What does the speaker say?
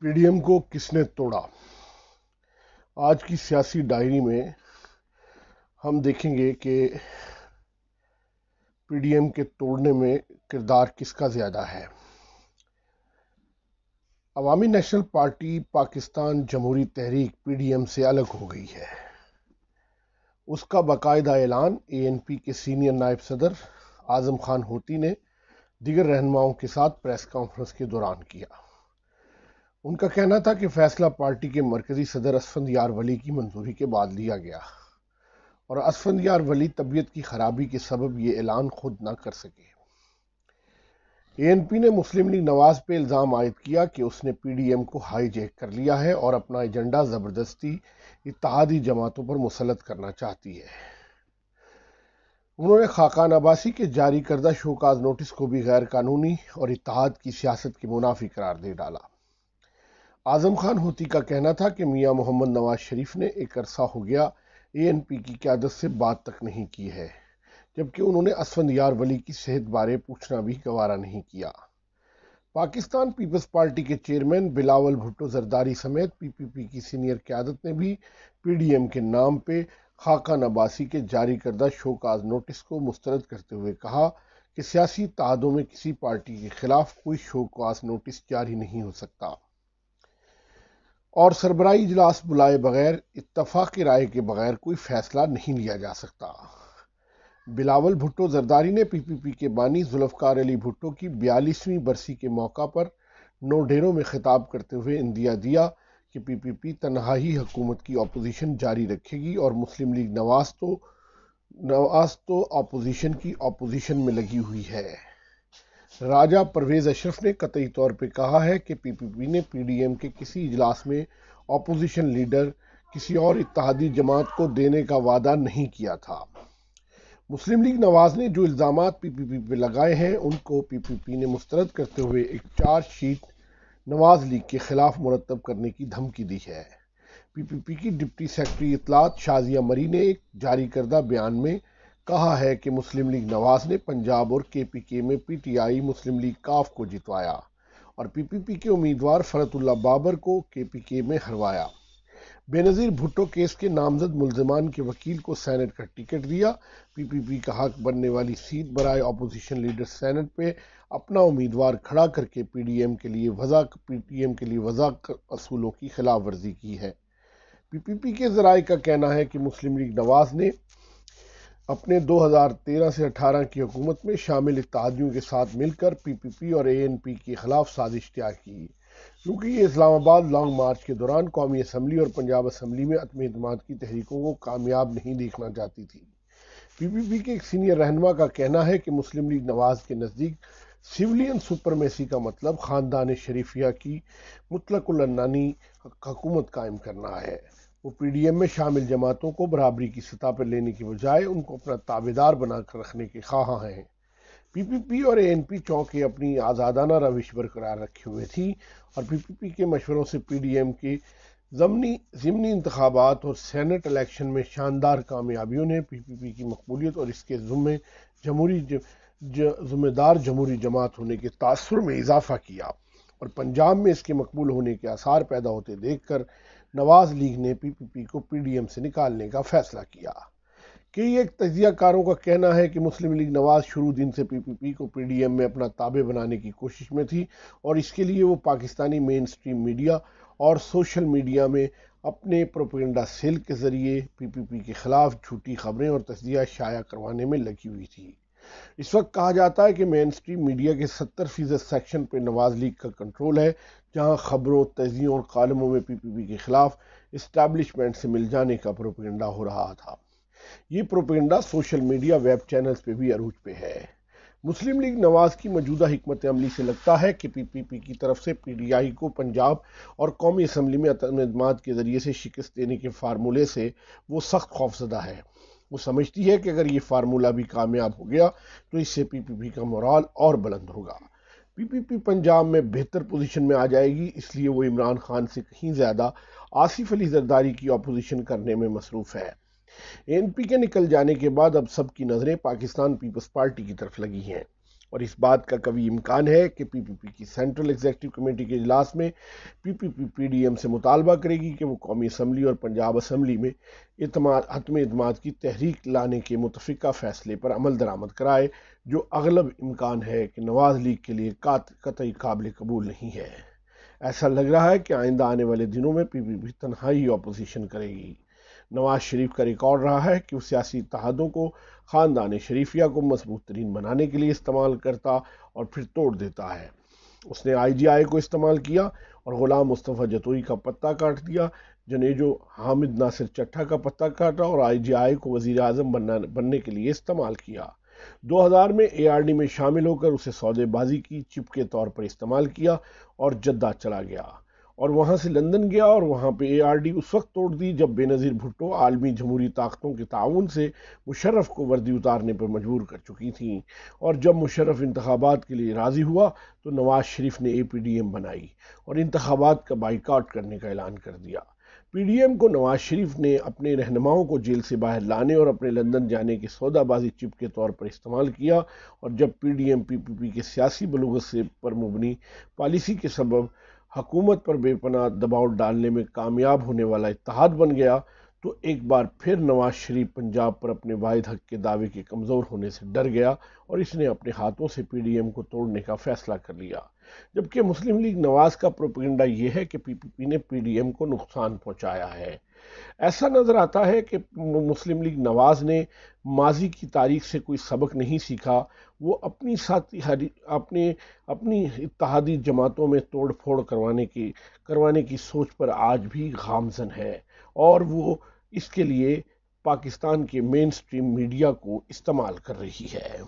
P D M کو کس نے توڑا؟ آج کی سیاسی ڈائری میں ہم دیکھیں گے کہ پی ڈی ایم کے توڑنے میں کردار کس کا زیادہ ہے۔ عوامی نیشنل پارٹی پاکستان جمہوری تحریک پی ڈی ایم سے الگ ہو گئی ہے۔ اس کا باقاعدہ اعلان اے این پی کے سینئر نائب صدر اعظم خان ہوتی نے دیگر رہنماؤں کے ساتھ پریس کانفرنس کے دوران کیا۔ ان کا کہنا تھا کہ فیصلہ پارٹی کے مرکزی صدر اسفندیار ولی کی منظوری کے بعد لیا گیا اور اسفندیار ولی طبیعت کی خرابی کے سبب یہ اعلان خود نہ کر سکے۔ اے این پی نے مسلم لیگ نواز پہ الزام عائد کیا کہ اس نے پی ڈی ایم کو ہائی جیک کر لیا ہے اور اپنا ایجنڈا زبردستی اتحادی جماعتوں پر مسلط کرنا چاہتی ہے۔ انہوں نے خاقان عباسی کے جاری کردہ شوکاز نوٹس کو بھی غیر قانونی اور اتحاد کی سیاست کے منافی قرار دے ڈالا۔ اعظم خان ہوتی کا کہنا تھا کہ میاں محمد نواز شریف نے ایک عرصہ ہو گیا اے این پی کی قیادت سے بات تک نہیں کی ہے، جبکہ انہوں نے اسفندیار ولی کی صحت بارے پوچھنا بھی گوارا نہیں کیا۔ پاکستان پیپلز پارٹی کے چیئرمین بلاول بھٹو زرداری سمیت پی پی پی کی سینئر قیادت نے بھی پی ڈی ایم کے نام پہ خاقان عباسی کے جاری کردہ شوکاز نوٹس کو مسترد کرتے ہوئے کہا کہ سیاسی اتحادوں میں کسی پارٹی کے خلاف کوئی شوکاز نوٹس جاری نہیں ہو سکتا اور سربراہی اجلاس بلائے بغیر اتفاق رائے کے بغیر کوئی فیصلہ نہیں لیا جا سکتا۔ بلاول بھٹو زرداری نے پی پی پی کے بانی ذوالفقار علی بھٹو کی 42ویں برسی کے موقع پر نو ڈیروں میں خطاب کرتے ہوئے اندیا دیا کہ پی پی پی تنہا ہی حکومت کی اپوزیشن جاری رکھے گی اور مسلم لیگ نواز تو اپوزیشن کی اپوزیشن میں لگی ہوئی ہے۔ راجہ پرویز اشرف نے قطعی طور پہ کہا ہے کہ پی پی پی نے پی ڈی ایم کے کسی اجلاس میں اپوزیشن لیڈر کسی اور اتحادی جماعت کو دینے کا وعدہ نہیں کیا تھا۔ مسلم لیگ نواز نے جو الزامات پی پی پی پہ لگائے ہیں ان کو پی پی پی نے مسترد کرتے ہوئے ایک چارج شیٹ نواز لیگ کے خلاف مرتب کرنے کی دھمکی دی ہے۔ پی پی پی کی ڈپٹی سیکرٹری اطلاعات شازیہ مری نے ایک جاری کردہ بیان میں کہا ہے کہ مسلم لیگ نواز نے پنجاب اور کے پی کے میں P T I Muslim league کاف کو جتوایا اور پی پی پی کے امیدوار فرت اللہ بابر کو کے پی کے میں ہروایا۔ بے نظیر بھٹو کیس کے نامزد ملزمان کے وکیل کو سینٹ کا ٹکٹ دیا۔ پی پی پی کا حق بننے والی سیٹ برائے اپوزیشن لیڈر سینٹ پہ اپنا امیدوار کھڑا کر کے پی ٹی ایم کے لیے وضع اصولوں کی خلاف ورزی کی ہے۔ پی پی پی کے ذرائع کا کہنا ہے کہ مسلم لیگ نواز نے اپنے 2013 سے 18 کی حکومت میں شامل اتحادیوں کے ساتھ مل کر پی پی پی اور اے این پی کے خلاف سازش طے کی، کیونکہ یہ اسلام آباد لانگ مارچ کے دوران قومی اسمبلی اور پنجاب اسمبلی میں عدم اعتماد کی تحریکوں کو کامیاب نہیں دیکھنا چاہتی تھی۔ پی پی پی کے ایک سینئر رہنما کا کہنا ہے کہ مسلم لیگ نواز کے نزدیک سویلین سپرمیسی کا مطلب خاندان شریفیہ کی مطلق العنانی حکومت قائم کرنا ہے۔ وہ پی ڈی ایم میں شامل جماعتوں کو برابری کی سطح پر لینے کے بجائے ان کو اپنا تابعدار بنا کر رکھنے کے خواہاں ہیں۔ پی پی پی اور اے این پی چونکہ اپنی آزادانہ روش برقرار رکھے ہوئے تھی اور پی پی پی کے مشوروں سے پی ڈی ایم کے ضمنی انتخابات اور سینٹ الیکشن میں شاندار کامیابیوں نے پی پی پی کی مقبولیت اور اس کے ذمہ دار جمہوری جماعت ہونے کے تاثر میں اضافہ کیا اور پنجاب میں اس کے مقبول ہونے کے آثار پیدا ہوتے دیکھ کر نواز لیگ نے پی پی پی کو پی ڈی ایم سے نکالنے کا فیصلہ کیا۔ کئی ایک تجزیہ کاروں کا کہنا ہے کہ مسلم لیگ نواز شروع دن سے پی پی پی کو پی ڈی ایم میں اپنا تابع بنانے کی کوشش میں تھی اور اس کے لیے وہ پاکستانی مین سٹریم میڈیا اور سوشل میڈیا میں اپنے پروپیگنڈا سیل کے ذریعے پی پی پی کے خلاف جھوٹی خبریں اور تجزیہ شائع کروانے میں لگی ہوئی تھی۔ اس وقت کہا جاتا ہے کہ مین سٹریم میڈیا کے 70% سیکشن پہ نواز لیگ کا کنٹرول ہے، جہاں خبروں، تجزیوں اور کالموں میں پی پی پی کے خلاف اسٹیبلشمنٹ سے مل جانے کا پروپیگنڈا ہو رہا تھا۔ یہ propaganda social media web channels پہ بھی عروج پہ ہے۔ مسلم لیگ نواز کی موجودہ حکمت عملی سے لگتا ہے کہ پی پی پی کی طرف سے پی ڈی آئی کو پنجاب اور قومی اسمبلی میں عدم اعتماد کے ذریعے سے شکست دینے کے فارمولے سے وہ سخت خوفزدہ ہے۔ وہ سمجھتی ہے کہ اگر یہ فارمولہ بھی کامیاب ہو گیا تو اس سے پی پی پی کا مورال اور بلند ہوگا۔ پی پی پی پنجاب میں بہتر پوزیشن میں آ جائے گی، اس لیے وہ عمران خان سے کہیں زیادہ آصف علی زرداری کی اپوزیشن کرنے میں مصروف ہے۔ اے این پی کے نکل جانے کے بعد اب سب کی نظریں پاکستان پیپلز پارٹی کی طرف لگی ہیں۔ اور اس بات کا کبھی امکان ہے کہ پی پی پی کی سینٹرل ایگزیکٹو کمیٹی کے اجلاس میں پی پی پی پی ڈی ایم سے مطالبہ کرے گی کہ وہ قومی اسمبلی اور پنجاب اسمبلی میں حتم اعتماد کی تحریک لانے کے متفقہ فیصلے پر عمل درآمد کرائے، جو اغلب امکان ہے کہ نواز لیگ کے لیے قطعی قابل قبول نہیں ہے۔ ایسا لگ رہا ہے کہ آئندہ آنے والے دنوں میں پی پی پی تنہائی اپوزیشن کرے گی۔ نواز شریف کا ریکارڈ رہا ہے کہ وہ سیاسی اتحادوں کو خاندان شریفیہ کو مضبوط ترین بنانے کے لیے استعمال کرتا اور پھر توڑ دیتا ہے۔ اس نے آئی جی آئی کو استعمال کیا اور غلام مصطفیٰ جتوئی کا پتہ کاٹ دیا، جنیجو حامد ناصر چٹھا کا پتہ کاٹا اور آئی جی آئی کو وزیر اعظم بننے کے لیے استعمال کیا۔ 2000 میں اے آر ڈی میں شامل ہو کر اسے سودے بازی کی چپ کے طور پر استعمال کیا اور جدہ چلا گیا اور وہاں سے لندن گیا اور وہاں پہ اے آر ڈی اس وقت توڑ دی جب بے نظیر بھٹو عالمی جمہوری طاقتوں کے تعاون سے مشرف کو وردی اتارنے پر مجبور کر چکی تھیں، اور جب مشرف انتخابات کے لیے راضی ہوا تو نواز شریف نے اے پی ڈی ایم بنائی اور انتخابات کا بائیکاٹ کرنے کا اعلان کر دیا۔ پی ڈی ایم کو نواز شریف نے اپنے رہنماؤں کو جیل سے باہر لانے اور اپنے لندن جانے کی سودا بازی چپ کے طور پر استعمال کیا، اور جب پی ڈی ایم پی پی پی کے سیاسی بلوغت پر مبنی پالیسی کے سبب حکومت پر بے پناہ دباؤ ڈالنے میں کامیاب ہونے والا اتحاد بن گیا، تو ایک بار پھر نواز شریف پنجاب پر اپنے واحد حق کے دعوے کے کمزور ہونے سے ڈر گیا اور اس نے اپنے ہاتھوں سے پی ڈی ایم کو توڑنے کا فیصلہ کر لیا، جبکہ مسلم لیگ نواز کا پروپیگنڈا یہ ہے کہ پی پی پی نے پی ڈی ایم کو نقصان پہنچایا ہے۔ ایسا نظر آتا ہے کہ مسلم لیگ نواز نے ماضی کی تاریخ سے کوئی سبق نہیں سیکھا، وہ اپنی اتحادی جماعتوں میں توڑ پھوڑ کروانے کی سوچ پر آج بھی گامزن ہے، اور وہ اس کے لیے پاکستان کے مین سٹریم میڈیا کو استعمال کر رہی ہے۔